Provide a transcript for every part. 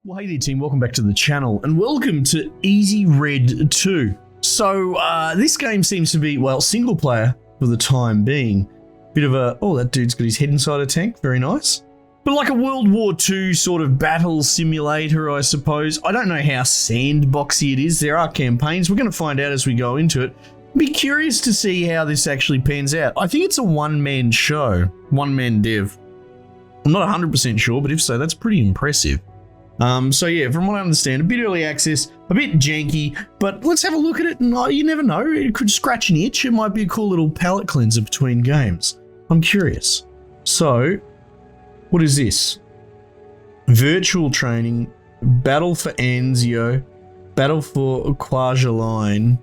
Well, hey there team, welcome back to the channel and welcome to Easy Red 2. So this game seems to be, well, single player for the time being. Bit of a, oh, that dude's got his head inside a tank, very nice. But like a World War II sort of battle simulator, I suppose. I don't know how sandboxy it is. There are campaigns, we're going to find out as we go into it. Be curious to see how this actually pans out. I think it's a one-man show, one-man dev. I'm not 100% sure, but if so, that's pretty impressive. So yeah, from what I understand, a bit early access, a bit janky, but let's have a look at it, and you never know, it could scratch an itch. It might be a cool little palate cleanser between games. I'm curious. So, what is this? Virtual training, battle for Anzio, battle for Quajaline,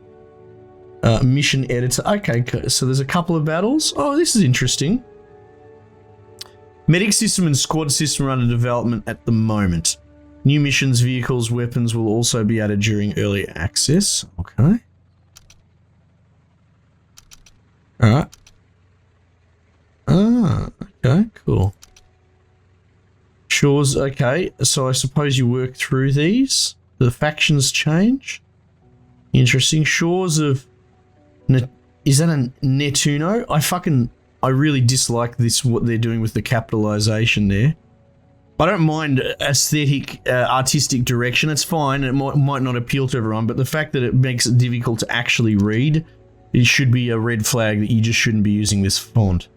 mission editor. Okay, so there's a couple of battles. Oh, this is interesting. Medic system and squad system are under development at the moment. New missions, vehicles, weapons will also be added during early access. Okay. Alright. Ah, okay, cool. Shores, okay. So I suppose you work through these. The factions change. Interesting. Shores of... Is that a Nettuno? I really dislike this, what they're doing with the capitalization there. I don't mind aesthetic, artistic direction. It's fine. It might not appeal to everyone, but the fact that it makes it difficult to actually read, it should be a red flag that you just shouldn't be using this font.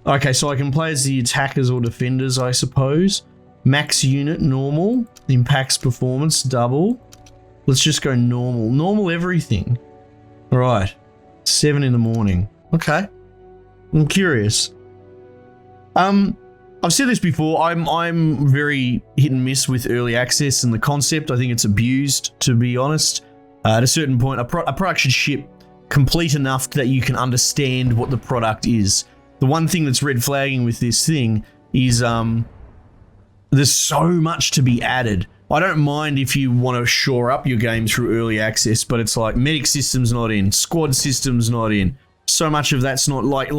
Okay, so I can play as the attackers or defenders, I suppose. Max unit, normal. Impacts performance, double. Let's just go normal. Normal everything. All right. 7 in the morning. Okay. I'm curious. I've said this before, I'm very hit and miss with early access and the concept. I think it's abused, to be honest. At a certain point, a product should ship complete enough that you can understand what the product is. The one thing that's red flagging with this thing is there's so much to be added. I don't mind if you want to shore up your game through early access, but it's like medic system's not in, squad system's not in. So much of that's not like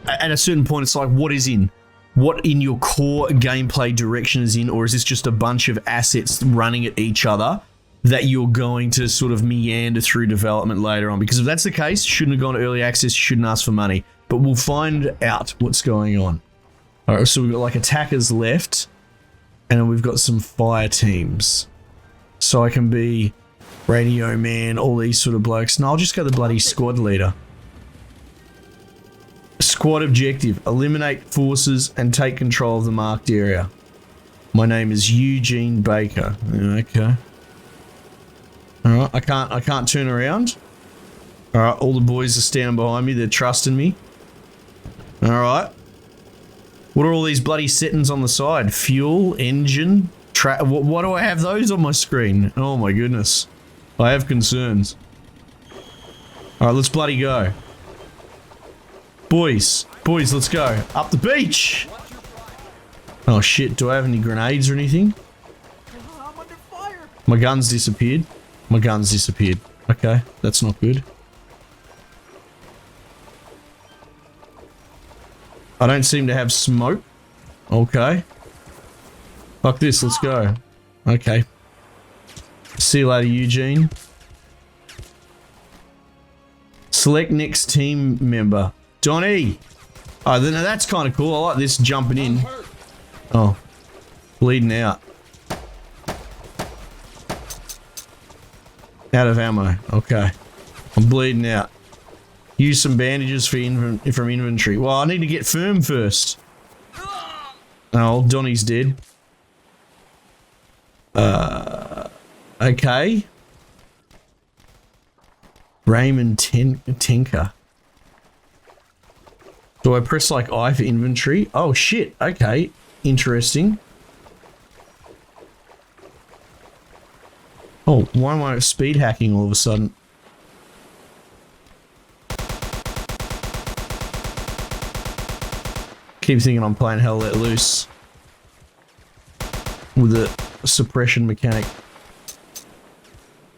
at a certain point, it's like, what is in? What in your core gameplay direction is in, or is this just a bunch of assets running at each other that you're going to sort of meander through development later on? Because if that's the case, shouldn't have gone to early access, shouldn't ask for money. But we'll find out what's going on. All right, so we've got like attackers left, and then we've got some fire teams. So I can be radio man, all these sort of blokes. No, I'll just go the bloody squad leader. Squad objective, eliminate forces and take control of the marked area. My name is Eugene Baker. Okay. Alright, I can't turn around. Alright, all the boys are standing behind me, they're trusting me. Alright. What are all these bloody settings on the side? Fuel, engine, why do I have those on my screen? Oh my goodness. I have concerns. Alright, let's bloody go. Boys, let's go. Up the beach! Oh shit, do I have any grenades or anything? I'm under fire. My gun's disappeared. My gun's disappeared. Okay, that's not good. I don't seem to have smoke. Okay. Fuck this, let's go. Okay. See you later, Eugene. Select next team member. Donnie! Oh, that's kind of cool. I like this jumping in. Oh. Bleeding out. Out of ammo. Okay. I'm bleeding out. Use some bandages from inventory. Well, I need to get firm first. Oh, Donnie's dead. Okay. Raymond Tinker. Do I press like I for inventory? Oh shit, okay. Interesting. Oh, why am I speed hacking all of a sudden? Keep thinking I'm playing Hell Let Loose with the suppression mechanic.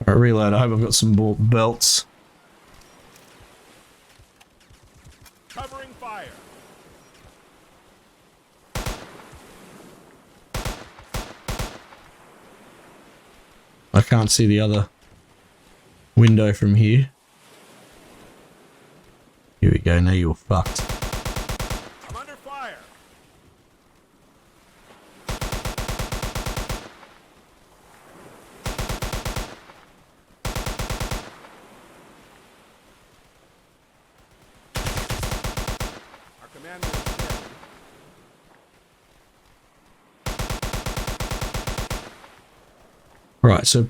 Alright, reload. I hope I've got some belts. Covering fire. I can't see the other window from here. Here we go, now you're fucked. I'm under fire. Our commander is dead. Right, so...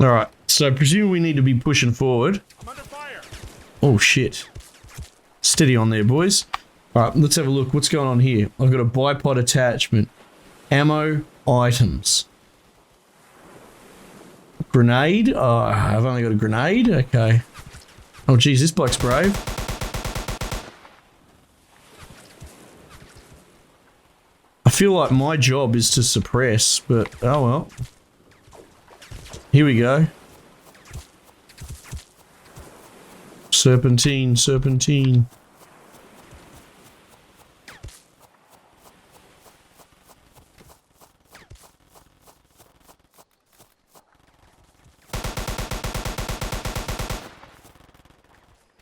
Alright, so presumably we need to be pushing forward. I'm under fire. Oh shit. Steady on there, boys. Alright, let's have a look. What's going on here? I've got a bipod attachment. Ammo, items. Grenade? Oh, I've only got a grenade? Okay. Oh geez, this bloke's brave. I feel like my job is to suppress, but oh well. Here we go. Serpentine, serpentine.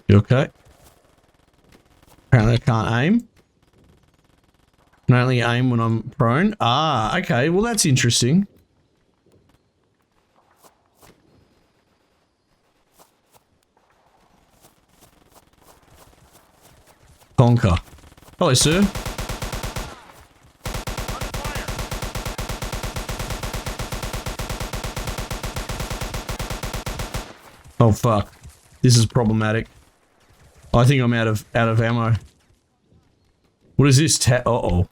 You okay? Apparently I can't aim. Can only aim when I'm prone. Ah, okay. Well, that's interesting. Conquer. Hello, sir. Oh fuck. This is problematic. I think I'm out of ammo. What is this? Uh-oh.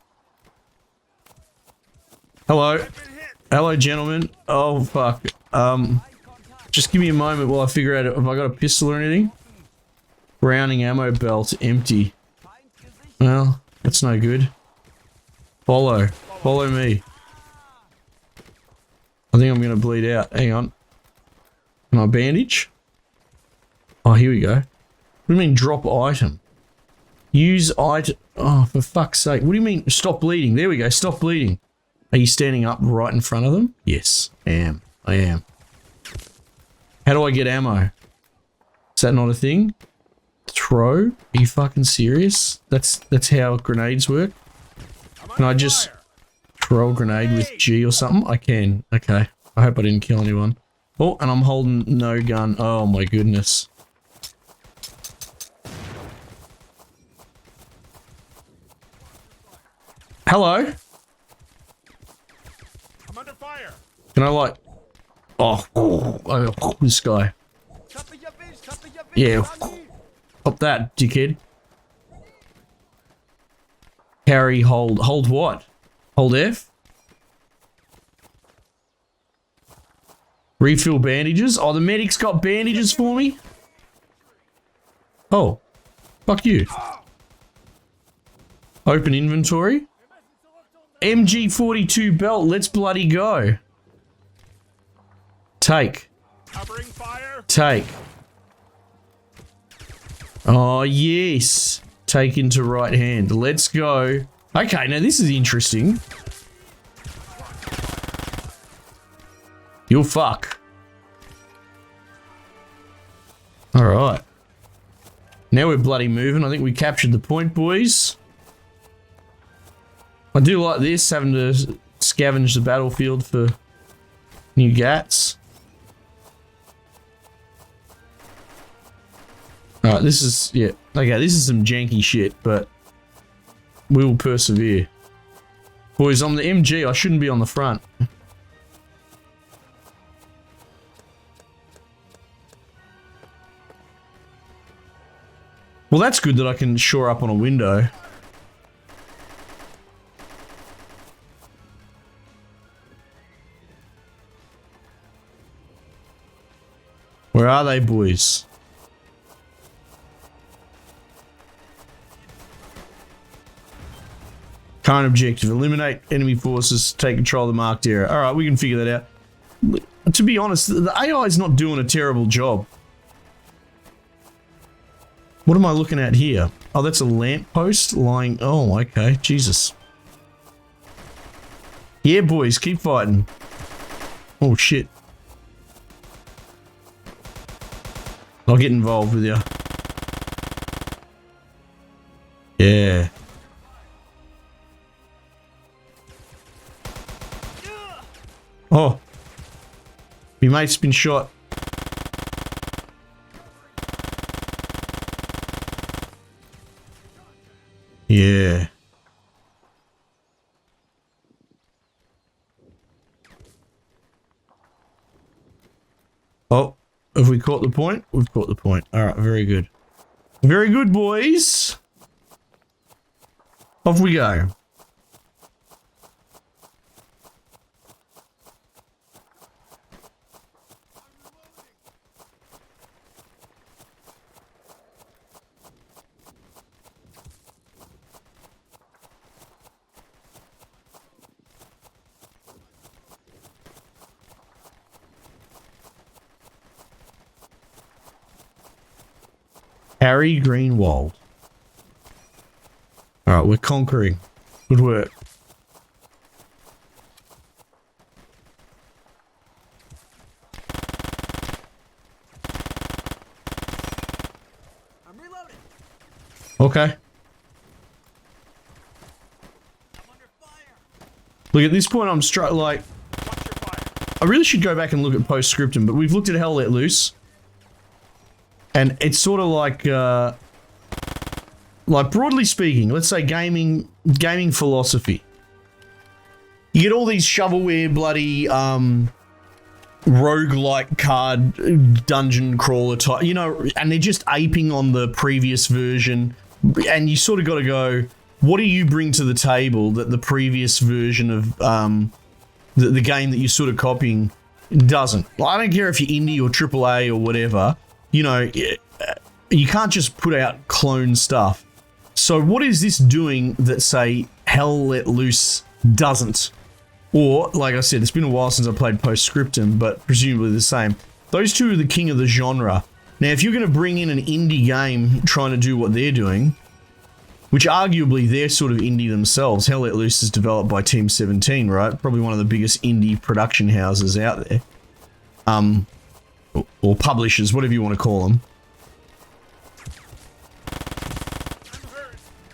Hello. Hello, gentlemen. Oh fuck. Just give me a moment while I figure out if I got a pistol or anything. Browning ammo belt empty. Well, that's no good. Follow me. I think I'm gonna bleed out. Hang on. Can I bandage? Oh, here we go. What do you mean drop item? Use item. Oh, for fuck's sake. What do you mean stop bleeding? There we go. Stop bleeding. Are you standing up right in front of them? Yes, I am. I am. How do I get ammo? Is that not a thing? Throw? Are you fucking serious? That's how grenades work? Can I just throw a grenade with G or something? I can. Okay. I hope I didn't kill anyone. Oh, and I'm holding no gun. Oh my goodness. Hello? I'm under fire. Can I like... Oh, this guy. Yeah. Pop that, dickhead. Carry, hold. Hold what? Hold F? Refill bandages? Oh, the medic's got bandages for me? Oh. Fuck you. Open inventory. MG42 belt, let's bloody go. Take. Covering fire. Take. Oh, yes. Take into right hand. Let's go. Okay, now this is interesting. You'll fuck. Alright. Now we're bloody moving. I think we captured the point, boys. I do like this, having to scavenge the battlefield for new gats. Alright, this is, yeah. Okay, this is some janky shit, but we will persevere. Boys, I'm the MG. I shouldn't be on the front. Well, that's good that I can shore up on a window. Where are they, boys? Current objective, eliminate enemy forces, take control of the marked area. Alright, we can figure that out. To be honest, the AI is not doing a terrible job. What am I looking at here? Oh, that's a lamppost lying. Oh, okay. Jesus. Yeah, boys, keep fighting. Oh, shit. I'll get involved with you. Yeah. Oh. My mate's been shot. Yeah. Oh, have we caught the point? We've caught the point. Alright, very good. Very good, boys. Off we go. Harry Greenwald. Alright, we're conquering. Good work. I'm reloading. Okay. I'm under fire. Look, at this point I'm like... Watch your fire. I really should go back and look at post-scriptum, but we've looked at Hell Let Loose. And it's sort of like broadly speaking, let's say gaming philosophy. You get all these shovelware bloody roguelike card dungeon crawler type, you know, and they're just aping on the previous version. And you sort of got to go, what do you bring to the table that the previous version of the game that you're sort of copying doesn't? Well, I don't care if you're indie or AAA or whatever. You know, you can't just put out clone stuff. So what is this doing that, say, Hell Let Loose doesn't? Or, like I said, it's been a while since I played Postscriptum, but presumably the same. Those two are the king of the genre. Now, if you're going to bring in an indie game trying to do what they're doing, which arguably they're sort of indie themselves. Hell Let Loose is developed by Team 17, right? Probably one of the biggest indie production houses out there. Or publishers, whatever you want to call them.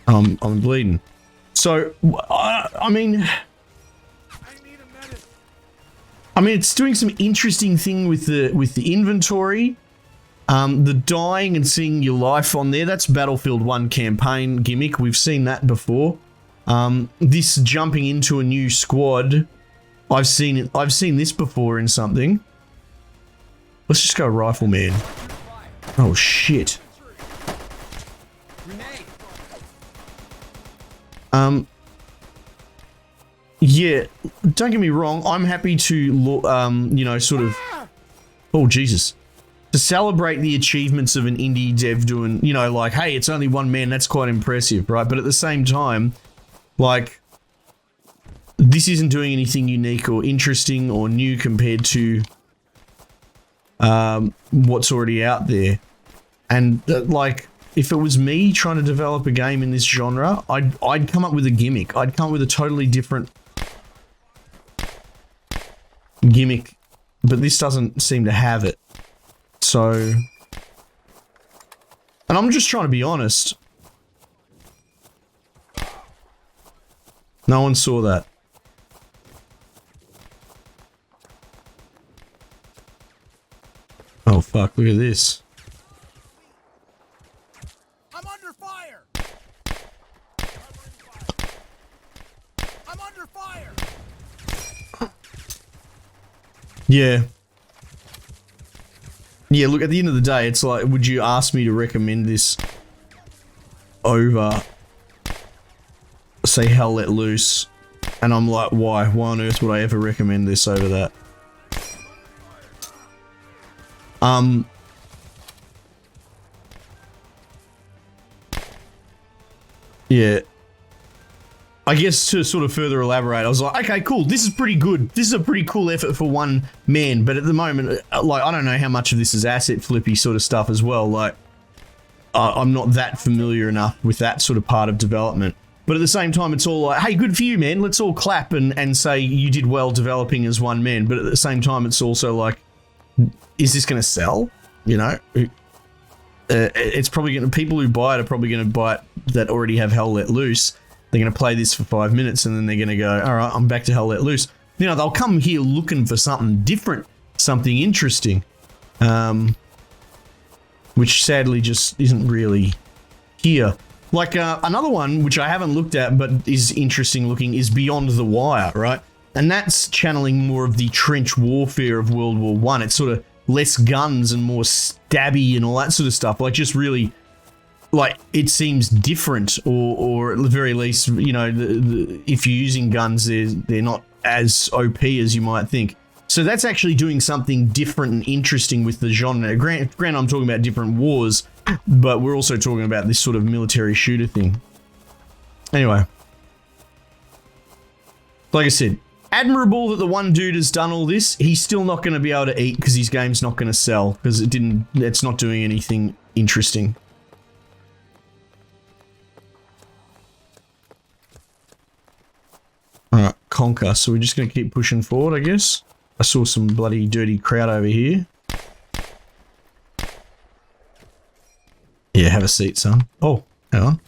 I'm bleeding. So, I mean... I need a medic. I mean, it's doing some interesting thing with the inventory. The dying and seeing your life on there, that's Battlefield 1 campaign gimmick. We've seen that before. This jumping into a new squad, I've seen this before in something. Let's just go rifleman. Oh shit. Yeah, don't get me wrong, I'm happy to, you know, sort of... Oh, Jesus. To celebrate the achievements of an indie dev doing, you know, like, hey, it's only one man, that's quite impressive, right? But at the same time, like, this isn't doing anything unique or interesting or new compared to what's already out there. And, like, if it was me trying to develop a game in this genre, I'd come up with a gimmick. I'd come up with a totally different gimmick, but this doesn't seem to have it. So, and I'm just trying to be honest. No one saw that. Oh fuck, look at this. I'm under fire. I'm under fire. Yeah. Yeah, look, at the end of the day, it's like, would you ask me to recommend this over, say, Hell Let Loose? And I'm like, why? Why on earth would I ever recommend this over that? Yeah. I guess to sort of further elaborate, I was like, okay, cool, this is pretty good. This is a pretty cool effort for one man, but at the moment, like, I don't know how much of this is asset flippy sort of stuff as well. Like, I'm not that familiar enough with that sort of part of development. But at the same time, it's all like, hey, good for you, man. Let's all clap and say you did well developing as one man. But at the same time, it's also like, is this going to sell? You know, it's probably going to, people who buy it are probably going to buy it that already have Hell Let Loose. They're going to play this for 5 minutes and then they're going to go, all right, I'm back to Hell Let Loose. You know, they'll come here looking for something different, something interesting, which sadly just isn't really here. Like another one, which I haven't looked at but is interesting looking, is Beyond the Wire, right? And that's channeling more of the trench warfare of World War One. It's sort of less guns and more stabby and all that sort of stuff. Like, just really, like, it seems different, or at the very least, you know, if you're using guns, they're not as OP as you might think. So that's actually doing something different and interesting with the genre. Granted, I'm talking about different wars, but we're also talking about this sort of military shooter thing. Anyway, like I said, admirable that the one dude has done all this. He's still not going to be able to eat because his game's not going to sell because it's not doing anything interesting. Alright, conquer. So we're just going to keep pushing forward, I guess. I saw some bloody dirty crowd over here. Yeah, have a seat, son. Oh, hang on.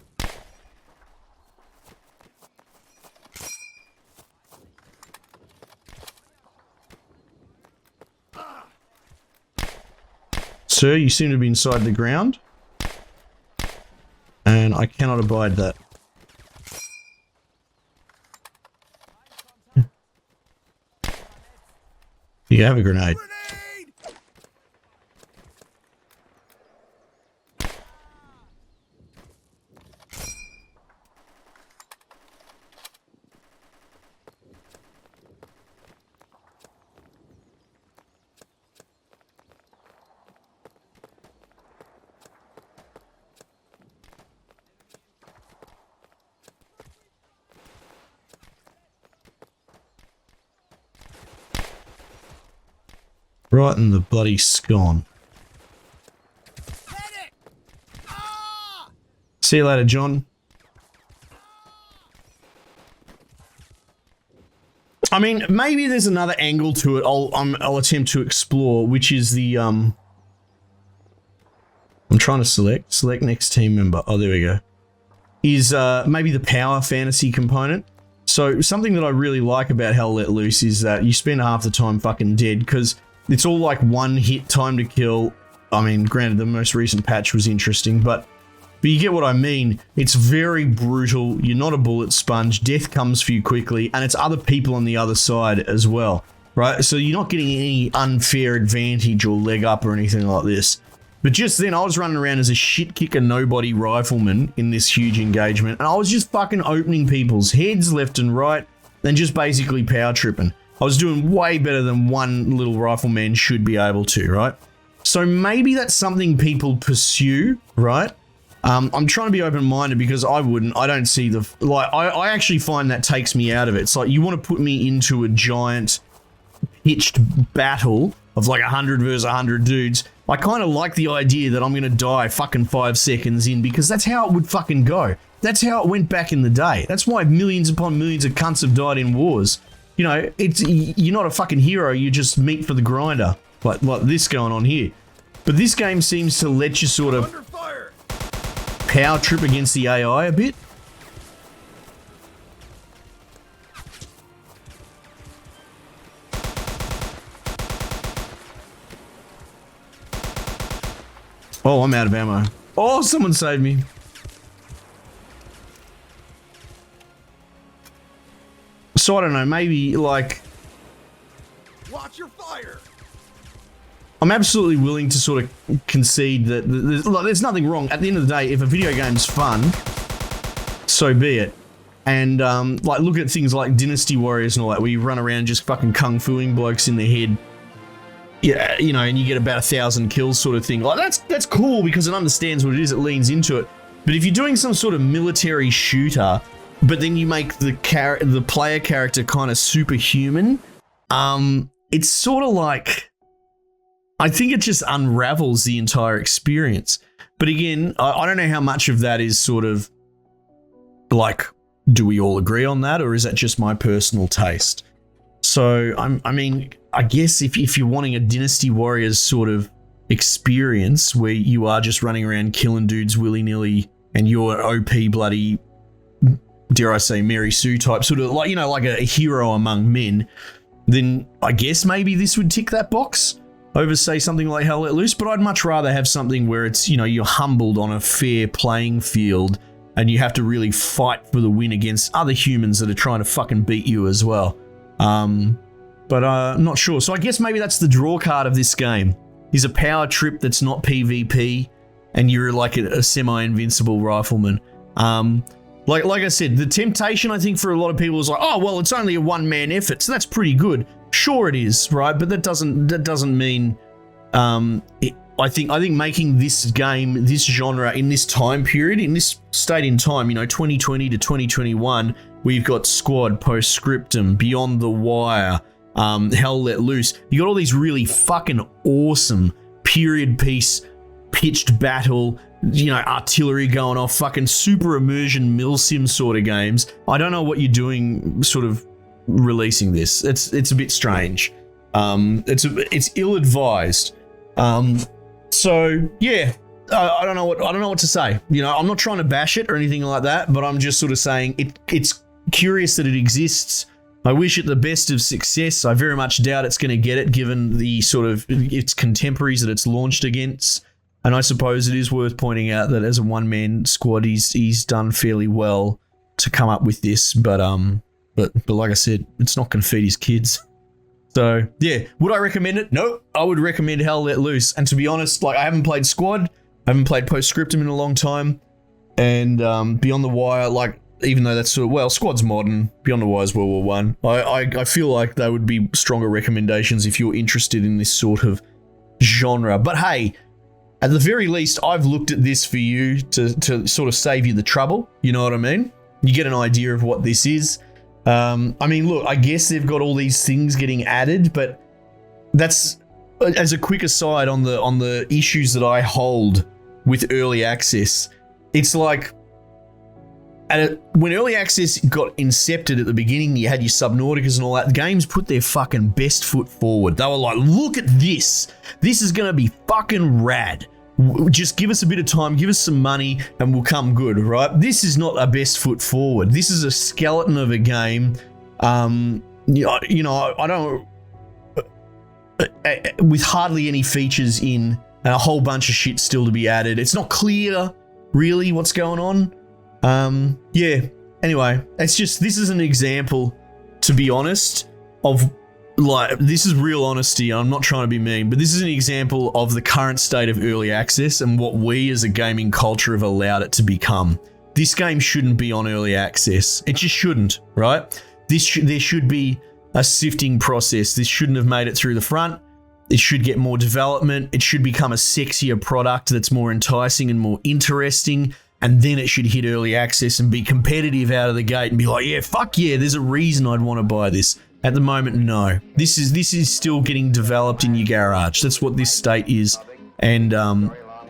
Sir, you seem to be inside the ground. And I cannot abide that. You have a grenade. Grenade! Right in the bloody scone. Medic! Ah! See you later, John. I mean, maybe there's another angle to it I'll attempt to explore, which is the, I'm trying to select next team member. Oh, there we go. Is, maybe the power fantasy component. So something that I really like about Hell Let Loose is that you spend half the time fucking dead because it's all like one hit time to kill. I mean, granted, the most recent patch was interesting, but you get what I mean. It's very brutal. You're not a bullet sponge. Death comes for you quickly, and it's other people on the other side as well, right? So you're not getting any unfair advantage or leg up or anything like this. But just then, I was running around as a shit kicker nobody rifleman in this huge engagement, and I was just fucking opening people's heads left and right, and just basically power tripping. I was doing way better than one little rifleman should be able to, right? So maybe that's something people pursue, right? I'm trying to be open-minded because I wouldn't. I don't see the... Like, I actually find that takes me out of it. It's like, you want to put me into a giant pitched battle of like 100 versus 100 dudes. I kind of like the idea that I'm going to die fucking 5 seconds in because that's how it would fucking go. That's how it went back in the day. That's why millions upon millions of cunts have died in wars. You know, you're not a fucking hero, you're just meat for the grinder, like this going on here. But this game seems to let you sort of power trip against the AI a bit. Oh, I'm out of ammo. Oh, someone saved me. So I don't know, maybe like... Watch your fire! I'm absolutely willing to sort of concede that there's nothing wrong. At the end of the day, if a video game's fun, so be it. And like, look at things like Dynasty Warriors and all that, where you run around just fucking kung fuing blokes in the head. Yeah, you know, and you get about 1,000 kills sort of thing. Like, that's cool because it understands what it is, it leans into it. But if you're doing some sort of military shooter, but then you make the player character kind of superhuman, it's sort of like... I think it just unravels the entire experience. But again, I don't know how much of that is sort of like, do we all agree on that, or is that just my personal taste? So, I mean, I guess if you're wanting a Dynasty Warriors sort of experience where you are just running around killing dudes willy-nilly and you're OP bloody, dare I say, Mary Sue type, sort of like, you know, like a hero among men, then I guess maybe this would tick that box over, say, something like Hell Let Loose. But I'd much rather have something where it's, you know, you're humbled on a fair playing field and you have to really fight for the win against other humans that are trying to fucking beat you as well. But I'm not sure. So I guess maybe that's the draw card of this game. Is a power trip that's not PvP, and you're like a semi-invincible rifleman. Like I said, the temptation, I think, for a lot of people is like, oh, well, it's only a one-man effort, so that's pretty good. Sure it is, right? But that doesn't mean. I think making this game, this genre, in this time period, in this state in time, you know, 2020 to 2021, we've got Squad, Postscriptum, Beyond the Wire, Hell Let Loose. You got all these really fucking awesome period piece, pitched battle, you know, artillery going off, fucking super immersion milsim sort of games. I don't know what you're doing, sort of releasing this. It's a bit strange. It's ill-advised. So yeah, I don't know what to say. You know, I'm not trying to bash it or anything like that, but I'm just sort of saying it's curious that it exists. I wish it the best of success. I very much doubt it's going to get it, given the sort of its contemporaries that it's launched against. And I suppose it is worth pointing out that as a one-man squad, he's done fairly well to come up with this. But like I said, it's not going to feed his kids. So yeah, would I recommend it? No, I would recommend Hell Let Loose. And to be honest, like, I haven't played Squad, I haven't played Postscriptum in a long time, and Beyond the Wire, like, even though that's sort of, well, Squad's modern, Beyond the Wire's World War One. I feel like they would be stronger recommendations if you're interested in this sort of genre. But hey, at the very least, I've looked at this for you to sort of save you the trouble. You know what I mean? You get an idea of what this is. I mean, look, I guess they've got all these things getting added, but that's, as a quick aside on the issues that I hold with early access. It's like, when early access got incepted at the beginning, you had your Subnauticas and all that. The games put their fucking best foot forward. They were like, look at this. This is going to be fucking rad. Just give us a bit of time, give us some money, and we'll come good, right? This is not a best foot forward. This is a skeleton of a game. You know, I don't, with hardly any features in, and a whole bunch of shit still to be added. It's not clear, really, what's going on. Yeah. Anyway, this is an example, to be honest, of, like, this is real honesty. I'm not trying to be mean, but this is an example of the current state of early access and what we as a gaming culture have allowed it to become. This game shouldn't be on early access. It just shouldn't, right? There should be a sifting process. This shouldn't have made it through the front. It should get more development. It should become a sexier product that's more enticing and more interesting. And then it should hit early access and be competitive out of the gate and be like, yeah, fuck yeah, there's a reason I'd want to buy this. At the moment, no. This is still getting developed in your garage. That's what this state is. And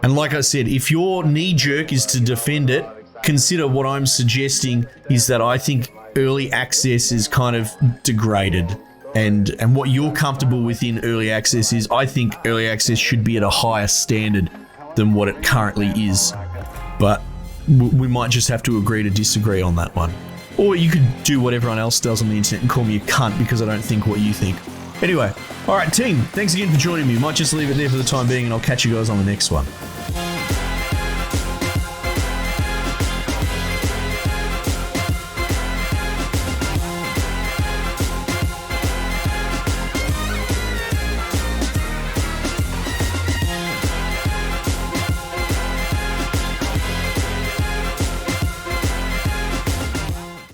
like I said, if your knee jerk is to defend it, consider what I'm suggesting is that I think early access is kind of degraded. And what you're comfortable with in early access is, I think early access should be at a higher standard than what it currently is. But we might just have to agree to disagree on that one. Or you could do what everyone else does on the internet and call me a cunt because I don't think what you think. Anyway, alright team, thanks again for joining me. Might just leave it there for the time being, and I'll catch you guys on the next one.